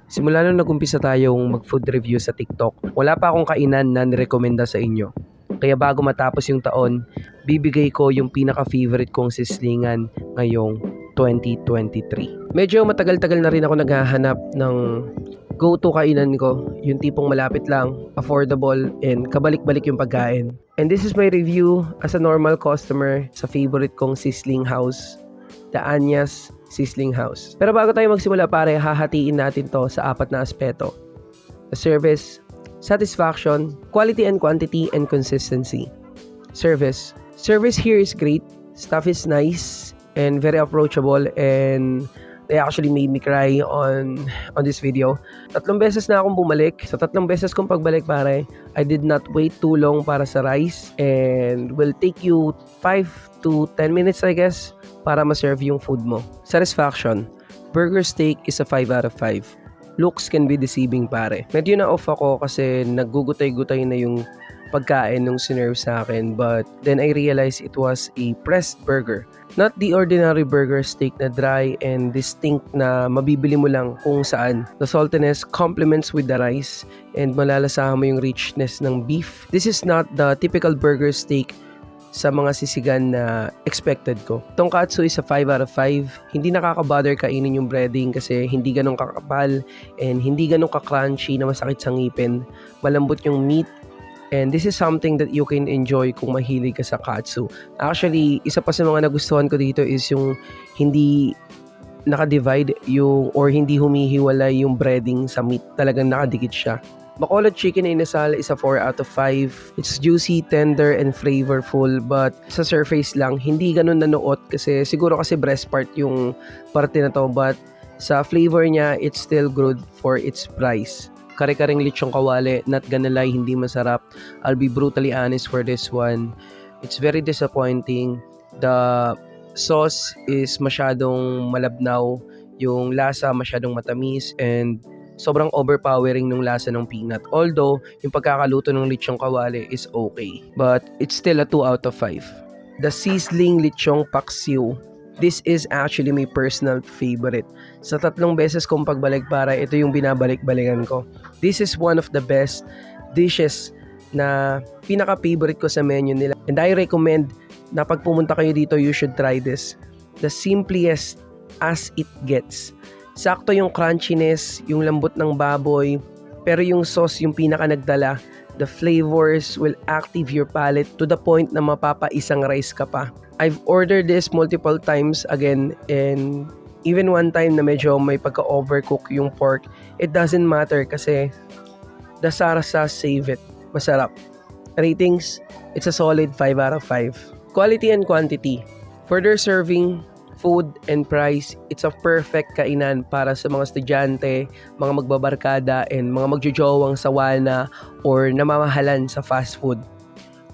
Simula nung nag-umpisa tayong mag-food review sa TikTok, wala pa akong kainan na nirekomenda sa inyo. Kaya bago matapos yung taon, bibigay ko yung pinaka-favorite kong sislingan ngayong 2023. Medyo matagal-tagal na rin ako naghahanap ng go-to kainan ko, yung tipong malapit lang, affordable, and kabalik-balik yung pagkain. And this is my review as a normal customer sa favorite kong sisling house, the Anyas Sizzling House. Pero bago tayo magsimula pare, hahatiin natin to sa apat na aspeto. The service, satisfaction, quality and quantity, and consistency. Service. Service here is great. Stuff is nice and very approachable, and they actually made me cry on this video. 3 beses na akong bumalik. Sa 3 beses kong pagbalik pare, I did not wait too long para sa rice, and will take you 5 to 10 minutes I guess para ma-serve yung food mo. Satisfaction. Burger steak is a 5 out of 5. Looks can be deceiving pare. Medyo na-off ako kasi naggugutay-gutay na yung pagkain nung sinerve sa akin, but then I realized it was a pressed burger. Not the ordinary burger steak na dry and distinct na mabibili mo lang kung saan. The saltiness complements with the rice and malalasahan mo yung richness ng beef. This is not the typical burger steak sa mga sisigan na expected ko. Tonkatsu is a 5 out of 5. Hindi nakaka-bother kainin yung breading kasi hindi ganun kakapal and hindi ganun ka-crunchy na masakit sa ngipin. Malambot yung meat, and this is something that you can enjoy kung mahilig ka sa katsu. Actually, isa pa sa mga nagustuhan ko dito is yung hindi naka-divide yung or hindi humihiwalay yung breading sa meat. Talagang nakadikit siya. Bacolod chicken inasal is a 4 out of 5. It's juicy, tender, and flavorful, but sa surface lang, hindi ganun nanuot kasi siguro kasi breast part yung parte na to, but sa flavor niya, it's still good for its price. Kare-karing lechong kawali, not gonna lie, hindi masarap. I'll be brutally honest for this one. It's very disappointing. The sauce is masyadong malabnaw, yung lasa masyadong matamis, and sobrang overpowering ng lasa ng peanut. Although, yung pagkakaluto ng lechong kawali is okay. But, it's still a 2 out of 5. The sizzling lechong paksiw. This is actually my personal favorite. Sa 3 beses kong pagbalik para, ito yung binabalik-balikan ko. This is one of the best dishes na pinaka-favorite ko sa menu nila. And I recommend na pag pumunta kayo dito, you should try this. The simplest as it gets. Sakto yung crunchiness, yung lambot ng baboy, pero yung sauce yung pinaka nagdala. The flavors will active your palate to the point na mapapaisang rice ka pa. I've ordered this multiple times again, and even one time na medyo may pagka-overcook yung pork, it doesn't matter kasi the sarsa save it. Masarap. Ratings, it's a solid 5 out of 5. Quality and quantity. Further serving, food and price, it's a perfect kainan para sa mga estudyante, mga magbabarkada, and mga magjojowang sawana or namamahalan sa fast food.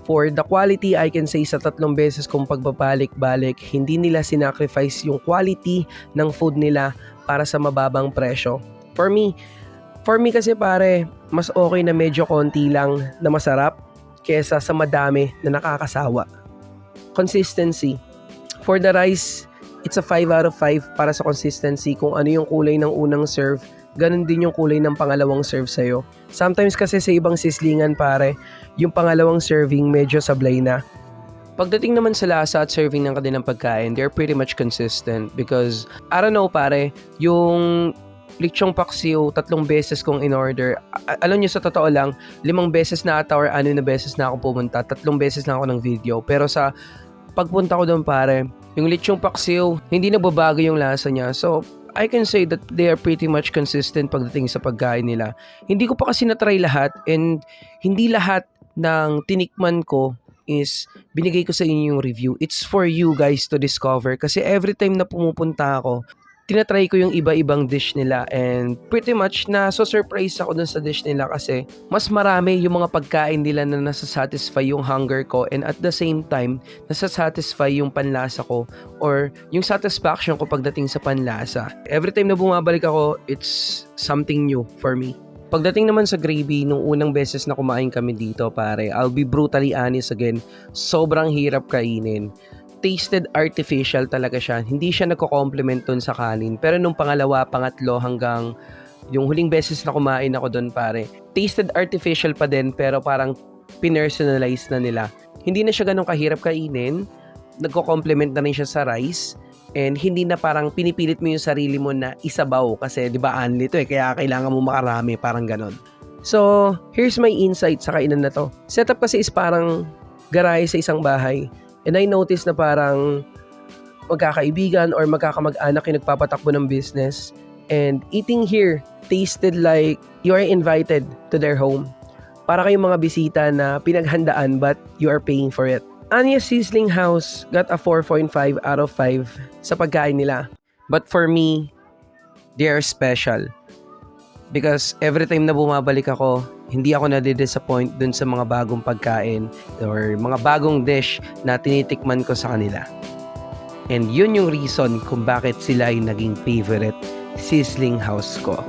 For the quality, I can say sa 3 beses kong pagbabalik-balik, hindi nila sinacrifice yung quality ng food nila para sa mababang presyo. For me kasi pare, mas okay na medyo konti lang na masarap kesa sa madami na nakakasawa. Consistency. For the rice, it's a 5 out of 5 para sa consistency. Kung ano yung kulay ng unang serve, ganun din yung kulay ng pangalawang serve sa'yo. Sometimes kasi sa ibang sislingan pare, yung pangalawang serving medyo sablay na. Pagdating naman sa lasa at serving ng kanilang pagkain, they're pretty much consistent because, I don't know pare, yung lechong paksiw, 3 beses kong in-order. Alam nyo, sa totoo lang, 5 beses na ata or 6 na beses na ako pumunta. 3 beses na ako ng video. Pero sa pagpunta ko doon pare, yung lechong paksiw, hindi nagbabago yung lasa niya. So, I can say that they are pretty much consistent pagdating sa pagkain nila. Hindi ko pa kasi na-try lahat, and hindi lahat ng tinikman ko is binigay ko sa inyo yung review. It's for you guys to discover kasi every time na pumupunta ako, tinatry ko yung iba-ibang dish nila, and pretty much na-surprise ako dun sa dish nila kasi mas marami yung mga pagkain nila na nasa-satisfy yung hunger ko, and at the same time, nasa-satisfy yung panlasa ko or yung satisfaction ko pagdating sa panlasa. Every time na bumabalik ako, it's something new for me. Pagdating naman sa gravy, nung unang beses na kumain kami dito pare, I'll be brutally honest again, sobrang hirap kainin. tasted artificial talaga siya. Hindi siya nagko-complement dun sa kanin. Pero nung pangalawa, pangatlo hanggang Yung huling beses na kumain ako doon pare, tasted artificial pa din pero parang pinersonalize na nila. Hindi na siya ganun kahirap kainin, nagko-complement na rin siya sa rice, and hindi na parang pinipilit mo yung sarili mo na isabaw kasi di ba unli to kaya kailangan mo makarami, parang ganun. So, here's my insight sa kainan na to. Setup kasi is parang garahe sa isang bahay. And I noticed na parang magkakaibigan or magkakamag-anak yung nagpapatakbo ng business. And eating here tasted like you are invited to their home. Para kayong mga bisita na pinaghandaan but you are paying for it. Anya's Sizzling House got a 4.5 out of 5 sa pagkain nila. But for me, they are special. Because every time na bumabalik ako, hindi ako nade-disappoint dun sa mga bagong pagkain or mga bagong dish na tinitikman ko sa kanila. And yun yung reason kung bakit sila ay naging favorite sizzling house ko.